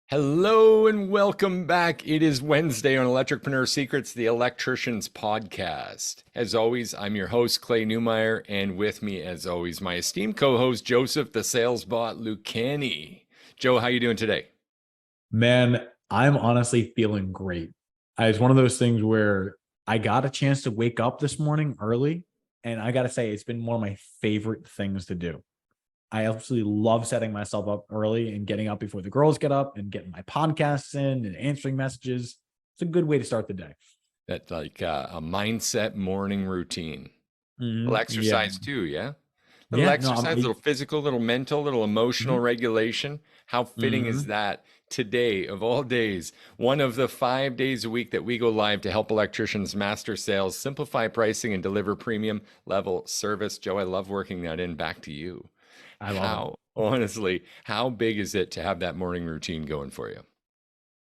Hello and welcome back. It is Wednesday on Electricpreneur Secrets, the Electricians Podcast. As always, I'm your host, Clay Newmeyer, and with me, as always, my esteemed co-host, Joseph, the sales bot, Lucani. Joe, how you doing today? Man, I'm honestly feeling great. It's one of those things where I got a chance to wake up this morning early, and I got to say, it's been one of my favorite things to do. I absolutely love setting myself up early and getting up before the girls get up and getting my podcasts in and answering messages. It's a good way to start the day. That's like a mindset morning routine. Little Yeah. exercise too, yeah? Little Yeah. No, exercise, little physical, little mental, little emotional mhm, regulation. How fitting is mhm. that today, of all days, one of the 5 days a week that we go live to help electricians master sales, simplify pricing, and deliver premium level service? Joe, I love working that in. Back to you. I love it. Honestly, how big is it to have that morning routine going for you?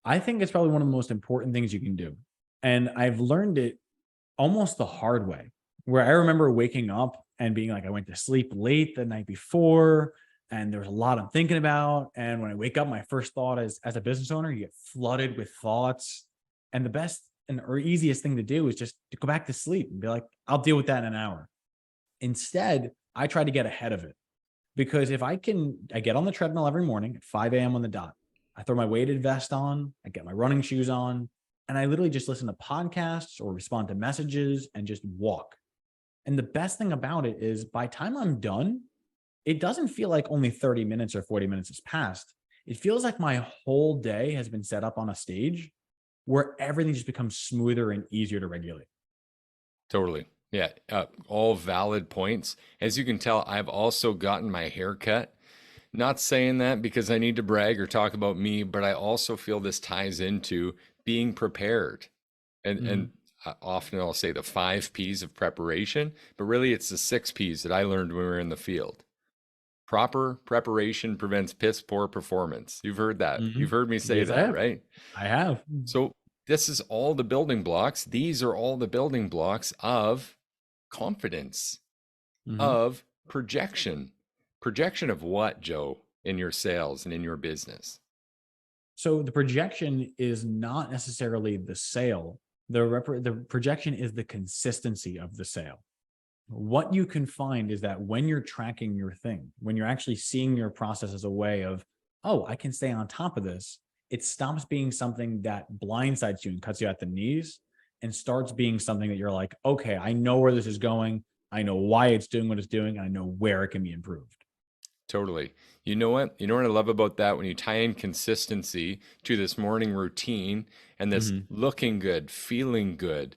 I think it's probably one of the most important things you can do. And I've learned it almost the hard way, where I remember waking up and being like, I went to sleep late the night before, and there's a lot I'm thinking about. And when I wake up, my first thought is, as a business owner, you get flooded with thoughts. And the best and or easiest thing to do is just to go back to sleep and be like, I'll deal with that in an hour. Instead, I try to get ahead of it because if I get on the treadmill every morning at 5 a.m. on the dot. I throw my weighted vest on, I get my running shoes on, and I literally just listen to podcasts or respond to messages and just walk. And the best thing about it is by the time I'm done, it doesn't feel like only 30 minutes or 40 minutes has passed. It feels like my whole day has been set up on a stage where everything just becomes smoother and easier to regulate. Totally. Yeah, all valid points. As you can tell, I've also gotten my hair cut. Not saying that because I need to brag or talk about me, but I also feel this ties into being prepared. And Mhm. often I'll say the 5 P's of preparation, but really it's the 6 P's that I learned when we were in the field. Proper preparation prevents piss poor performance. You've heard that. You've Mhm. heard me say Yes, I that, have. right? I have. So this is all the building blocks. These are all the building blocks of confidence, Mhm. of projection. Projection of what, Joe, in your sales and in your business? So the projection is not necessarily the sale. The projection is the consistency of the sale. What you can find is that when you're tracking your thing, when you're actually seeing your process as a way of, oh, I can stay on top of this, it stops being something that blindsides you and cuts you at the knees and starts being something that you're like, okay, I know where this is going. I know why it's doing what it's doing. And I know where it can be improved. Totally. You know what? You know what I love about that when you tie in consistency to this morning routine and this Mhm. looking good, feeling good,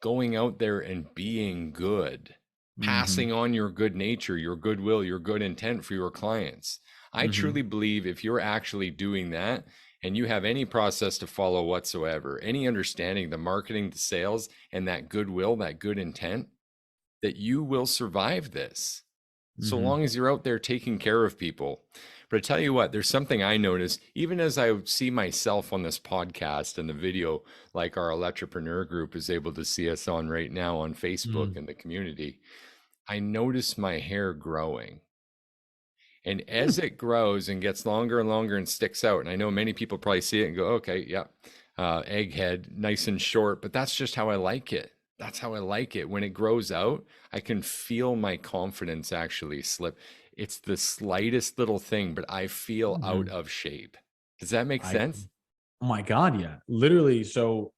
going out there and being good, passing Mhm. on your good nature, your goodwill, your good intent for your clients. I truly Mhm. believe if you're actually doing that and you have any process to follow whatsoever, any understanding, the marketing, the sales, and that goodwill, that good intent, that you will survive this so Mhm. long as you're out there taking care of people. But I tell you what, there's something I notice, even as I see myself on this podcast and the video, like our Electripreneur group is able to see us on right now on Facebook Mhm. in the community. I notice my hair growing. And Hmm. as it grows and gets longer and longer and sticks out, and I know many people probably see it and go, okay, yeah, egghead, nice and short, but that's just how I like it. That's how I like it. When it grows out, I can feel my confidence actually slip. It's the slightest little thing, but I feel out Mhm. of shape. Does that make I sense? Oh my god, yeah. Literally, so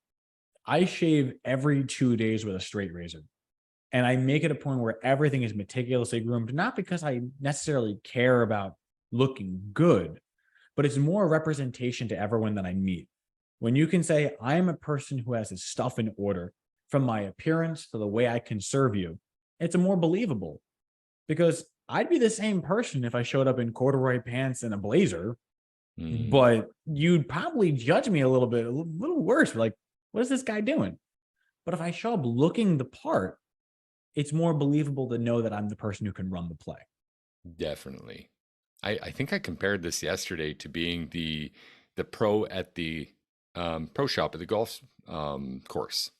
I shave every 2 days with a straight razor, and I make it a point where everything is meticulously groomed, not because I necessarily care about looking good, but it's more a representation to everyone that I meet. When you can say, "I am a person who has his stuff in order, from my appearance to the way I can serve you," it's more believable because I'd be the same person if I showed up in corduroy pants and a blazer, Mm, but you'd probably judge me a little bit, a little worse. Like, what is this guy doing? But if I show up looking the part, it's more believable to know that I'm the person who can run the play. definitely. I think I compared this yesterday to being the pro at the pro shop at the golf course.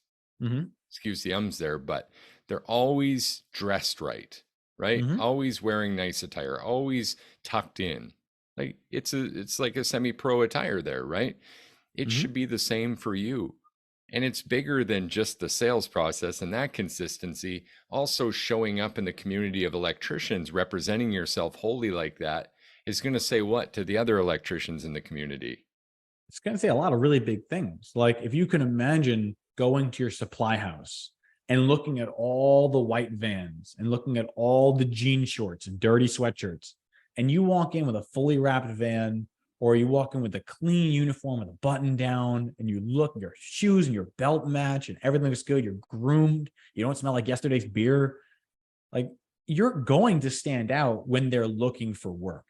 Hmm. Excuse the ums there, but they're always dressed right, right? Hmm. Always wearing nice attire, always tucked in. Like it's like a semi-pro attire there, right? It Mhm. should be the same for you. And it's bigger than just the sales process, and that consistency, also showing up in the community of electricians, representing yourself wholly like that is going to say what to the other electricians in the community? It's going to say a lot of really big things. Like if you can imagine going to your supply house and looking at all the white vans and looking at all the jean shorts and dirty sweatshirts, and you walk in with a fully wrapped van, or you walk in with a clean uniform with a button down, and you look, your shoes and your belt match and everything looks good, you're groomed, you don't smell like yesterday's beer, like you're going to stand out when they're looking for work,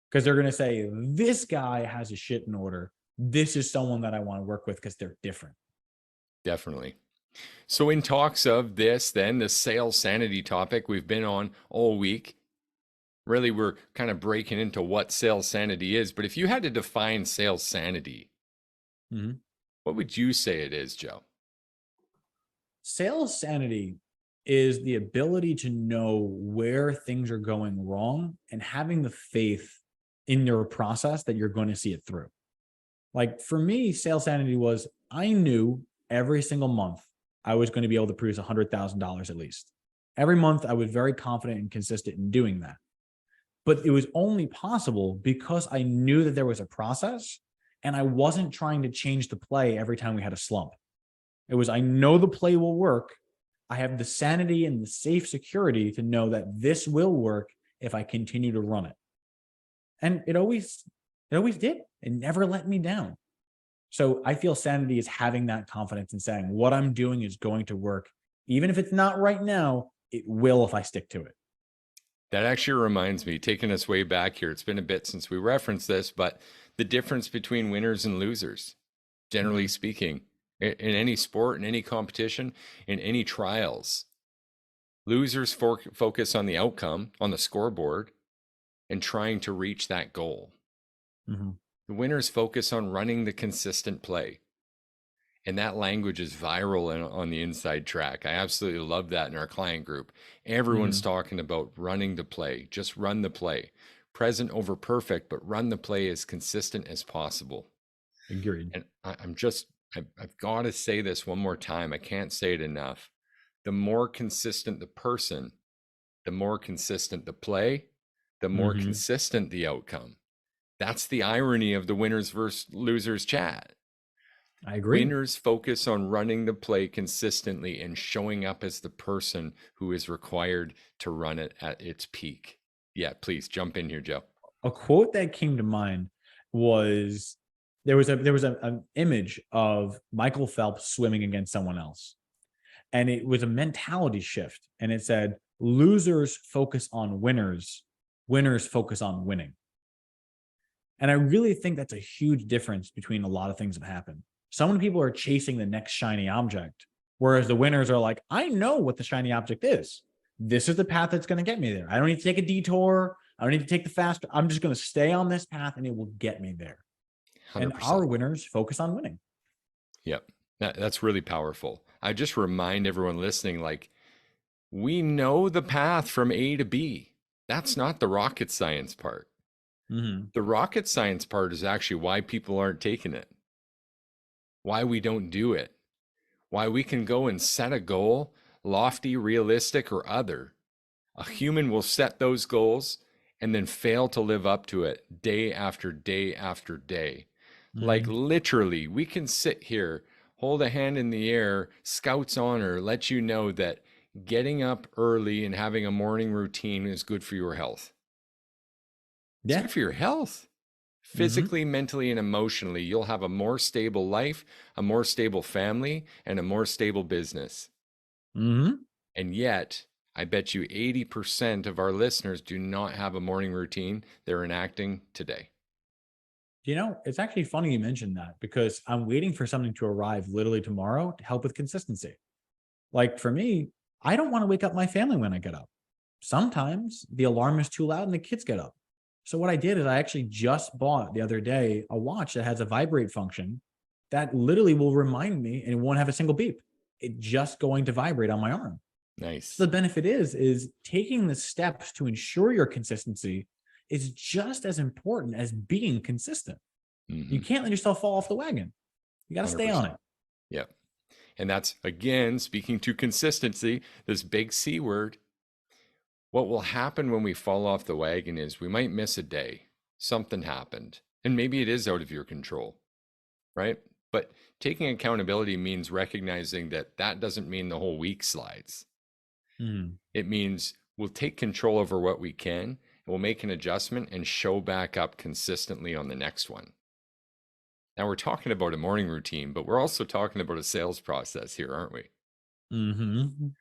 because they're going to say, this guy has his shit in order. This is someone that I want to work with because they're different. Definitely. So, in talks of this, then the sales sanity topic we've been on all week, really we're kind of breaking into what sales sanity is. But if you had to define sales sanity, Mhm. what would you say it is, Joe? Sales sanity is the ability to know where things are going wrong and having the faith in your process that you're going to see it through. Like for me, sales sanity was I knew every single month I was going to be able to produce $100,000 at least. Every month, I was very confident and consistent in doing that. But it was only possible because I knew that there was a process and I wasn't trying to change the play every time we had a slump. It was, I know the play will work. I have the sanity and the safe security to know that this will work if I continue to run it. And it always did. It never let me down. So I feel sanity is having that confidence and saying what I'm doing is going to work. Even if it's not right now, it will if I stick to it. That actually reminds me, taking us way back here, it's been a bit since we referenced this, but the difference between winners and losers, generally Mhm. speaking, in any sport, in any competition, in any trials, losers focus on the outcome, on the scoreboard, and trying to reach that goal. Mhm. The winners focus on running the consistent play. And that language is viral on the inside track. I absolutely love that in our client group. Everyone's Mhm. talking about running the play. Just run the play. Present over perfect, but run the play as consistent as possible. Agreed. And I've got to say this one more time. I can't say it enough. The more consistent the person, the more consistent the play, the more Mhm. consistent the outcome. That's the irony of the winners versus losers chat. I agree. Winners focus on running the play consistently and showing up as the person who is required to run it at its peak. Yeah, please jump in here, Joe. A quote that came to mind was there was an image of Michael Phelps swimming against someone else, and it was a mentality shift, and it said losers focus on winners, winners focus on winning. And I really think that's a huge difference between a lot of things that happen. So many people are chasing the next shiny object, whereas the winners are like, I know what the shiny object is. This is the path that's going to get me there. I don't need to take a detour. I don't need to take the fast. I'm just going to stay on this path and it will get me there. And our 100%. winners focus on winning. Yep. That's really powerful. I just remind everyone listening like, we know the path from A to B. That's not the rocket science part. Mhm. The rocket science part is actually why people aren't taking it, why we don't do it, why we can go and set a goal, lofty, realistic, or other. A human will set those goals and then fail to live up to it day after day after day. Like Mhm. literally, we can sit here, hold a hand in the air, Scout's honor, let you know that getting up early and having a morning routine is good for your health. It's Yeah. good for your health. Mhm. Physically, mentally, and emotionally, you'll have a more stable life, a more stable family, and a more stable business. Mhm. And yet, I bet you 80% of our listeners do not have a morning routine they're enacting today. It's actually funny you mentioned that because I'm waiting for something to arrive literally tomorrow to help with consistency. Like for me, I don't want to wake up my family when I get up. Sometimes the alarm is too loud and the kids get up. So what I did is I actually just bought the other day a watch that has a vibrate function that literally will remind me and it won't have a single beep. It just going to vibrate on my arm. So Nice. the benefit is taking the steps to ensure your consistency is just as important as being consistent. You Hmm. can't let yourself fall off the wagon. You got to stay on 100%. it. Yep. And that's, again, speaking to consistency, this big C word. What will happen when we fall off the wagon is we might miss a day. Something happened. And maybe it is out of your control, right? But taking accountability means recognizing that that doesn't mean the whole week slides. Mm, It means we'll take control over what we can, and we'll make an adjustment and show back up consistently on the next one. Now, we're talking about a morning routine, but we're also talking about a sales process here, aren't we? hmm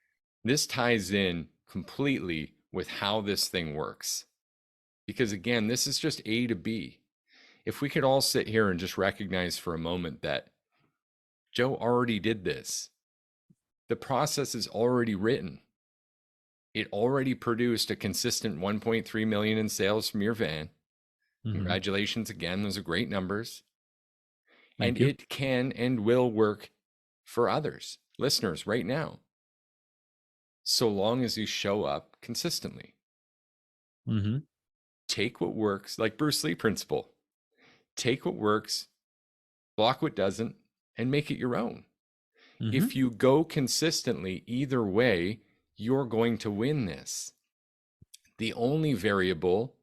This ties in completely with how this thing works. Because again, this is just A to B. If we could all sit here and just recognize for a moment that Joe already did this, the process is already written. It already produced a consistent 1.3 million in sales from your van. hmm Congratulations again, those are great numbers. And Thank you. it can and will work for others, listeners, right now, so long as you show up consistently. hmm Take what works, like Bruce Lee principle. Take what works, block what doesn't, and make it your own. If hmm you go consistently either way, you're going to win this. The only variable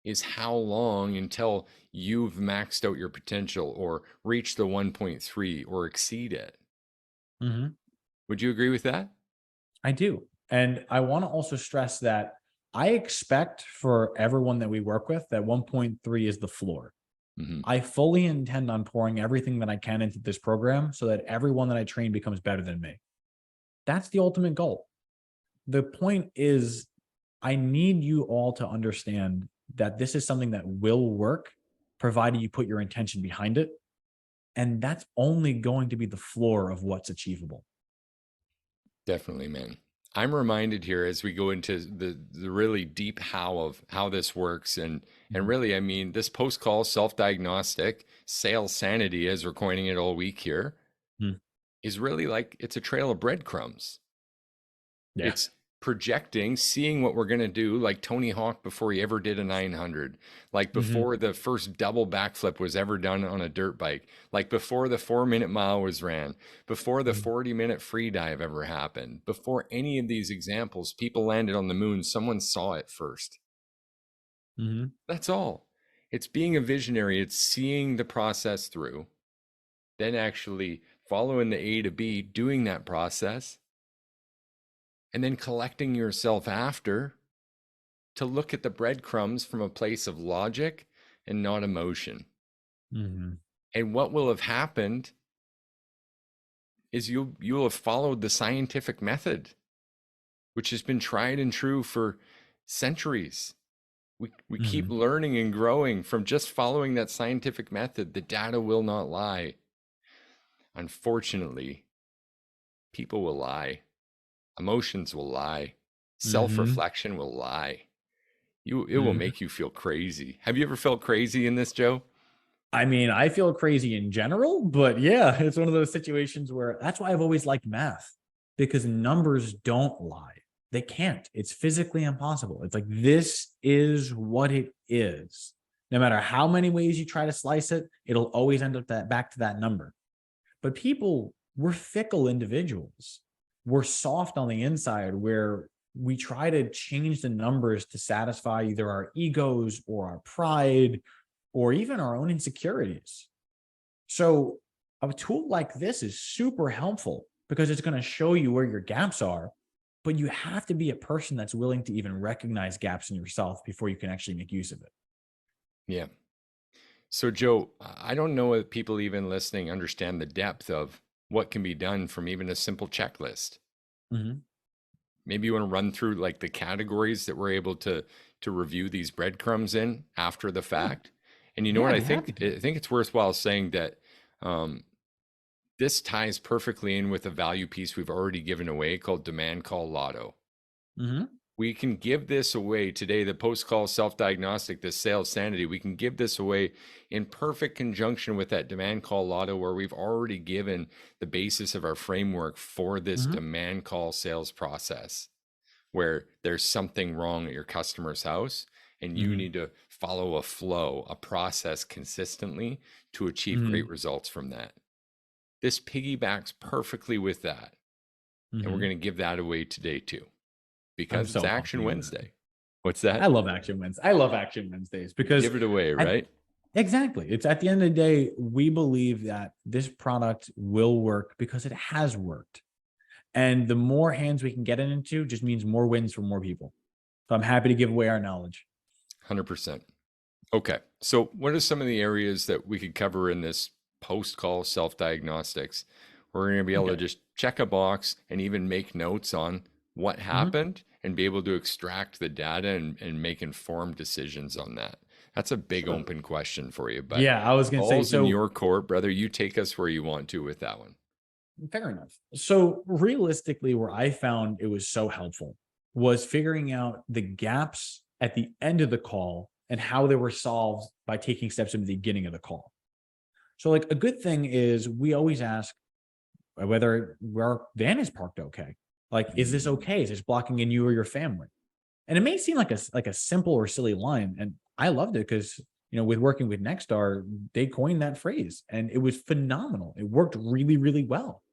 is how long until you've maxed out your potential or reached the 1.3 or exceed it. hmm Would you agree with that? I do. And I want to also stress that I expect for everyone that we work with that 1.3 is the floor. Mm-hmm. I fully intend on pouring everything that I can into this program so that everyone that I train becomes better than me. That's the ultimate goal. The point is, I need you all to understand that this is something that will work, provided you put your intention behind it. And that's only going to be the floor of what's achievable. Definitely, man. I'm reminded here as we go into the really deep how of how this works, and Mhm. really, I mean, this post call self diagnostic sales sanity, as we're coining it all week here, Mhm. is really like it's a trail of breadcrumbs. Yeah. It's projecting, seeing what we're going to do, like Tony Hawk before he ever did a 900, like hmm before the first double backflip was ever done on a dirt bike, like before the 4 minute mile was ran, before the 40-minute free dive ever happened, before any of these examples, people landed on the moon, someone saw it first. hmm That's all. It's being a visionary, it's seeing the process through, then actually following the A to B, doing that process, and then collecting yourself after to look at the breadcrumbs from a place of logic and not emotion. hmm And what will have happened is you'll have followed the scientific method, which has been tried and true for centuries. We keep hmm learning and growing from just following that scientific method. The data will not lie. Unfortunately, people will lie. Emotions will lie. hmm Self-reflection will lie. It will hmm make you feel crazy. Have you ever felt crazy in this, Joe? I mean, I feel crazy in general, but yeah, it's one of those situations where that's why I've always liked math because numbers don't lie. They can't. It's physically impossible. It's like this is what it is. No matter how many ways you try to slice it, it'll always end up that back to that number. But people, we're fickle individuals. We're soft on the inside where we try to change the numbers to satisfy either our egos or our pride or even our own insecurities. So, a tool like this is super helpful because it's going to show you where your gaps are, but you have to be a person that's willing to even recognize gaps in yourself before you can actually make use of it. Yeah. So, Joe, I don't know if people even listening understand the depth of what can be done from even a simple checklist. Mhm. Maybe you want to run through like the categories that we're able to review these breadcrumbs in after the Yeah. fact. And you know Yeah, what? I'd I be happy think to. I think it's worthwhile saying that um, this ties perfectly in with a value piece we've already given away called Demand Call Lotto. Mhm. We can give this away today, the post call self diagnostic, this sales sanity. We can give this away in perfect conjunction with that demand call lotto, where we've already given the basis of our framework for this Mhm. demand call sales process, where there's something wrong at your customer's house and you Hmm. need to follow a flow, a process consistently to achieve great Hmm. results from that. This piggybacks perfectly with that. And we're Hmm. going to give that away today too, I'm because it's so pumped to Action do that. Wednesday. What's I that? love Action Wednesdays. I love Action Wednesdays because Give it away, at, right? exactly. It's at the end of the day, we believe that this product will work because it has worked. And the more hands we can get it into just means more wins for more people. So I'm happy to give away our knowledge. 100%. Okay. So, what are some of the areas that we could cover in this post call self diagnostics? We're going to be able to Okay. just check a box and even make notes on what Mhm. happened and be able to extract the data and make informed decisions on that. That's a big Sure. open question for you, but Yeah, I was going to say, ball's in so your court, brother. You take us where you want to with that one. fair enough. So realistically, where I found it was so helpful was figuring out the gaps at the end of the call and how they were solved by taking steps in the beginning of the call. So, like, a good thing is we always ask whether our van is parked okay. Like, is this Mm, okay? Is this blocking in you or your family? And it may seem like a simple or silly line, and I loved it because with working with Nexstar, they coined that phrase, and it was phenomenal. It worked really, really well.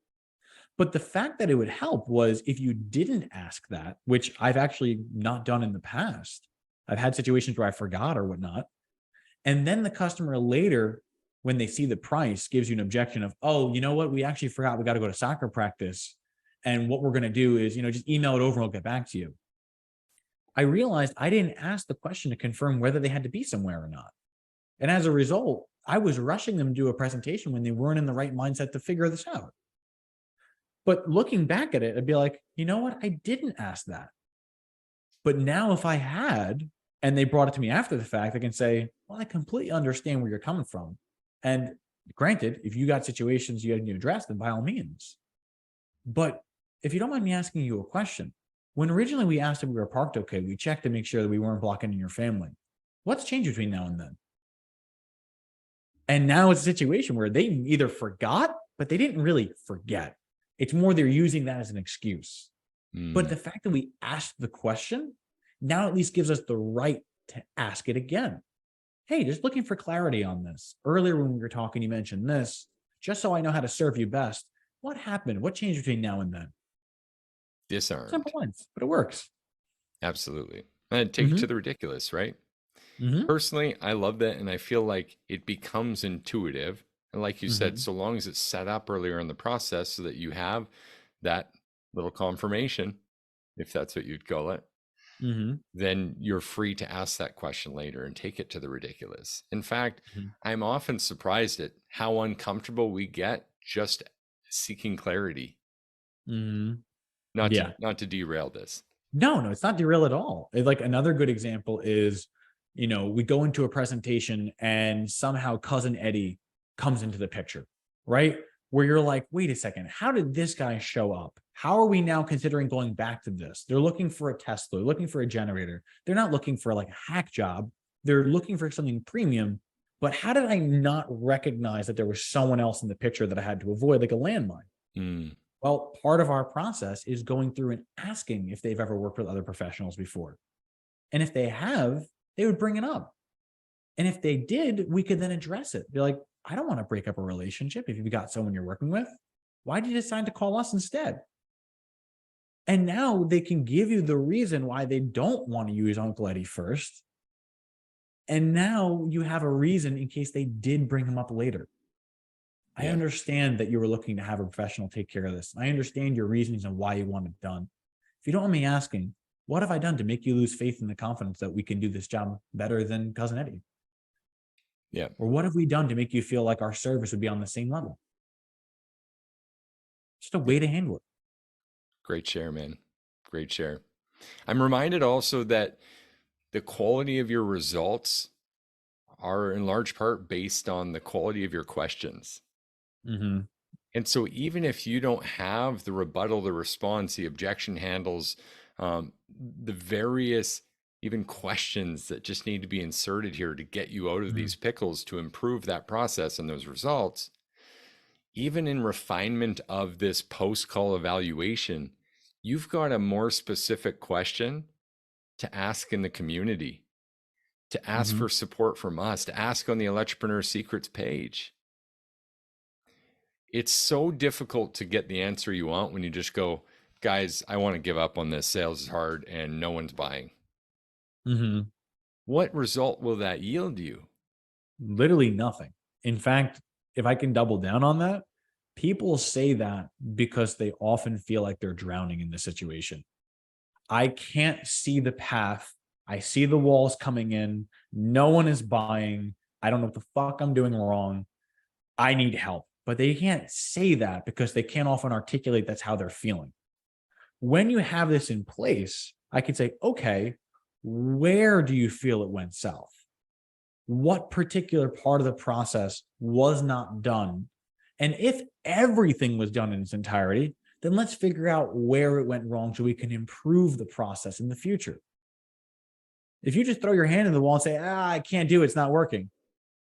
But the fact that it would help was if you didn't ask that, which I've actually not done in the past. I've had situations where I forgot or whatnot. And then the customer later, when they see the price, gives you an objection of, oh, you know what? We actually forgot we got to go to soccer practice. And what we're going to do is, just email it over and we'll get back to you. I realized I didn't ask the question to confirm whether they had to be somewhere or not. And as a result, I was rushing them to do a presentation when they weren't in the right mindset to figure this out. But looking back at it, I'd be like, you know what? I didn't ask that. But now if I had, and they brought it to me after the fact, I can say, well, I completely understand where you're coming from. And granted, if you got situations you had to address, then by all means. But if you don't mind me asking you a question, when originally we asked if we were parked okay, we checked to make sure that we weren't blocking in your family. What's changed between now and then? And now it's a situation where they either forgot, but they didn't really forget. It's more they're using that as an excuse. But mm. the fact that we asked the question now at least gives us the right to ask it again. Hey, just looking for clarity on this. Earlier when we were talking, you mentioned this. Just so I know how to serve you best. What happened? What changed between now and then? Simple Disarmed. ones, but it works. Absolutely. And take it to Mm-hmm. the ridiculous, right? Mm-hmm. Personally, I love that. And I feel like it becomes intuitive. And like you said, Mm-hmm. so long as it's set up earlier in the process so that you have that little confirmation, if that's what you'd call it, Mm-hmm. then you're free to ask that question later and take it to the ridiculous. In fact, Mm-hmm. I'm often surprised at how uncomfortable we get just seeking clarity. Mm-hmm. Not to Yeah. not to derail this. No, no, it's not derail at all. Like another good example is, we go into a presentation and somehow cousin Eddie comes into the picture, right? Where you're like, wait a second, how did this guy show up? How are we now considering going back to this? They're looking for a Tesla, they're looking for a generator. They're not looking for like a hack job. They're looking for something premium. But how did I not recognize that there was someone else in the picture that I had to avoid, like a landmine? Mm, Well, part of our process is going through and asking if they've ever worked with other professionals before. And if they have, they would bring it up. And if they did, we could then address it. Be like, I don't want to break up a relationship if you've got someone you're working with. Why did you decide to call us instead? And now they can give you the reason why they don't want to use Uncle Eddie first. And now you have a reason in case they did bring him up later. I yeah. understand that you were looking to have a professional take care of this. I understand your reasons and why you want it done. If you don't mind me asking, what have I done to make you lose faith in the confidence that we can do this job better than Cousin Eddie? Yeah. Or what have we done to make you feel like our service would be on the same level? Just a Yeah. way to handle it. Great share, man. Great share. I'm reminded also that the quality of your results are in large part based on the quality of your questions. Mm-hmm. And so, even if you don't have the rebuttal, the response, the objection handles, the various even questions that just need to be inserted here to get you out of Mm-hmm. these pickles to improve that process and those results, even in refinement of this post call evaluation, you've got a more specific question to ask in the community. to ask Mm-hmm. for support from us, to ask on the Entrepreneur Secrets page. It's so difficult to get the answer you want when you just go, guys, I want to give up on this. Sales is hard and no one's buying. Mm-hmm. What result will that yield you? Literally nothing. In fact, if I can double down on that, people say that because they often feel like they're drowning in the situation. I can't see the path. I see the walls coming in. No one is buying. I don't know what the fuck I'm doing wrong. I need help. But they can't say that because they can't often articulate that's how they're feeling. When you have this in place, I can say, okay, where do you feel it went south? What particular part of the process was not done? And if everything was done in its entirety, then let's figure out where it went wrong so we can improve the process in the future. If you just throw your hand in the wall and say, I can't do it, it's not working.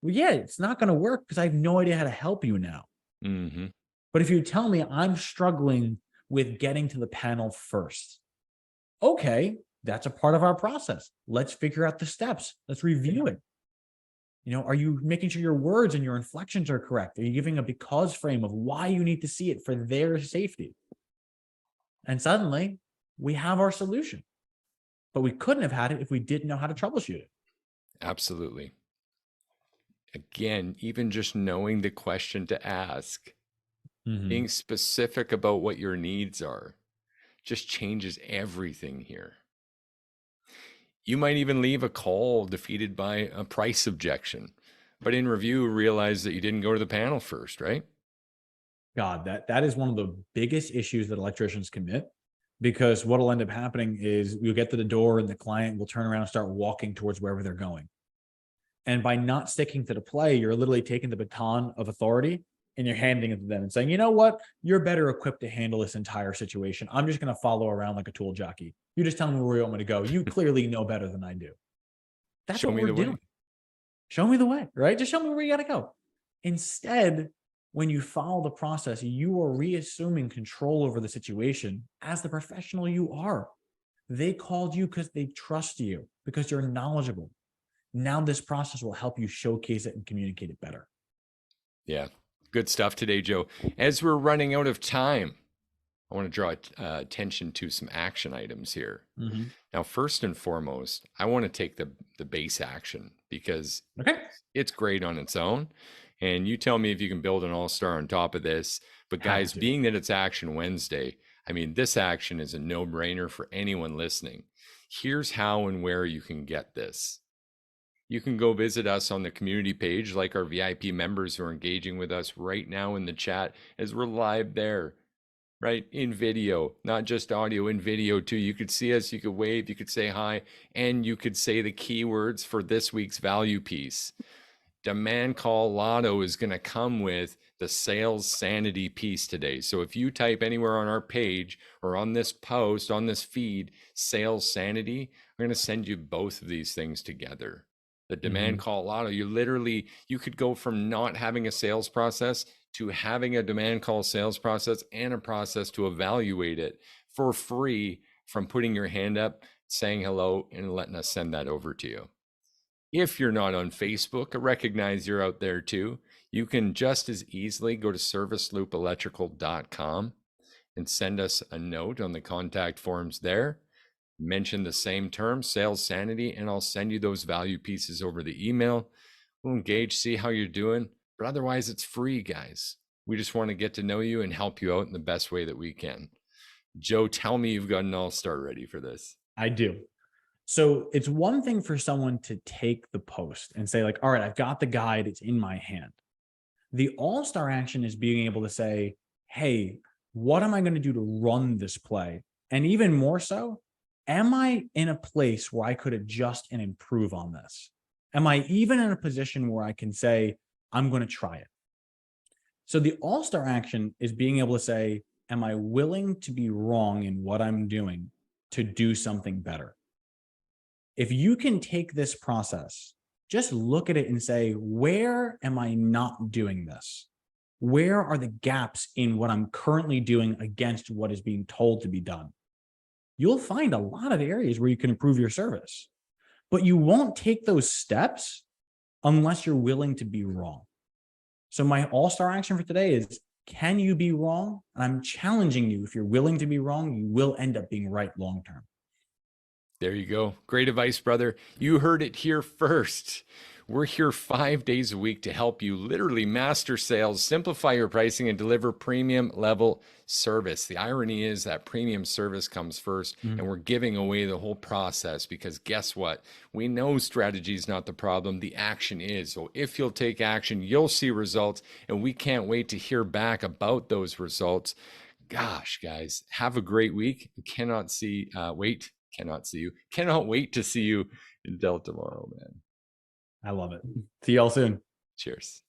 Well, yeah, it's not going to work because I have no idea how to help you now. Mm-hmm. But if you tell me I'm struggling with getting to the panel first, okay, that's a part of our process. Let's figure out the steps. Let's review it. Are you making sure your words and your inflections are correct? Are you giving a because frame of why you need to see it for their safety? And suddenly we have our solution. But we couldn't have had it if we didn't know how to troubleshoot it. Absolutely. Again, even just knowing the question to ask, being specific about what your needs are, just changes everything here. You might even leave a call defeated by a price objection, but in review, realize that you didn't go to the panel first, right? God, that is one of the biggest issues that electricians commit, because what'll end up happening is you'll get to the door and the client will turn around and start walking towards wherever they're going. And by not sticking to the play, you're literally taking the baton of authority and you're handing it to them and saying, you know what? You're better equipped to handle this entire situation. I'm just going to follow around like a tool jockey. You just tell me where you want me to go. You clearly know better than I do. That's Show what me we're the doing. way. Show me the way, right? Just show me where you got to go. Instead, when you follow the process, you are reassuming control over the situation as the professional you are. They called you because they trust you, because you're knowledgeable. Now this process will help you showcase it and communicate it better. Yeah. Good stuff today, Joe. As we're running out of time, I want to draw attention to some action items here. Mm-hmm. Now, first and foremost, I want to take the base action because Okay. it's great on its own. And you tell me if you can build an all-star on top of this. But Happy guys, to. being that it's Action Wednesday, I mean, this action is a no-brainer for anyone listening. Here's how and where you can get this. You can go visit us on the community page, like our VIP members who are engaging with us right now in the chat as we're live there, right? In video, not just audio, in video too. You could see us, you could wave, you could say hi, and you could say the keywords for this week's value piece. Demand Call Lotto is going to come with the Sales Sanity piece today. So if you type anywhere on our page or on this post, on this feed, Sales Sanity, we're going to send you both of these things together. The Demand Call Lotto, you could go from not having a sales process to having a demand call sales process and a process to evaluate it for free from putting your hand up, saying hello, and letting us send that over to you. If you're not on Facebook, I recognize you're out there too. You can just as easily go to serviceloopelectrical.com and send us a note on the contact forms there. Mention the same term, Sales Sanity, and I'll send you those value pieces over the email. We'll engage, see how you're doing, but otherwise it's free, guys. We just want to get to know you and help you out in the best way that we can. Joe, tell me you've got an all-star ready for this. I do. So it's one thing for someone to take the post and say like, all right, I've got the guide, it's in my hand. The all-star action is being able to say, hey, what am I going to do to run this play? And even more so, am I in a place where I could adjust and improve on this? Am I even in a position where I can say, I'm going to try it? So the all-star action is being able to say, am I willing to be wrong in what I'm doing to do something better? If you can take this process, just look at it and say, where am I not doing this? Where are the gaps in what I'm currently doing against what is being told to be done? You'll find a lot of areas where you can improve your service. But you won't take those steps unless you're willing to be wrong. So my all-star action for today is, can you be wrong? And I'm challenging you. If you're willing to be wrong, you will end up being right long-term. There you go. Great advice, brother. You heard it here first. We're here 5 days a week to help you literally master sales, simplify your pricing, and deliver premium level service. The irony is that premium service comes first, and we're giving away the whole process because guess what? We know strategy is not the problem. The action is. So if you'll take action, you'll see results, and we can't wait to hear back about those results. Gosh, guys, have a great week. Cannot wait to see you in Delta tomorrow, man. I love it. See y'all soon. Cheers.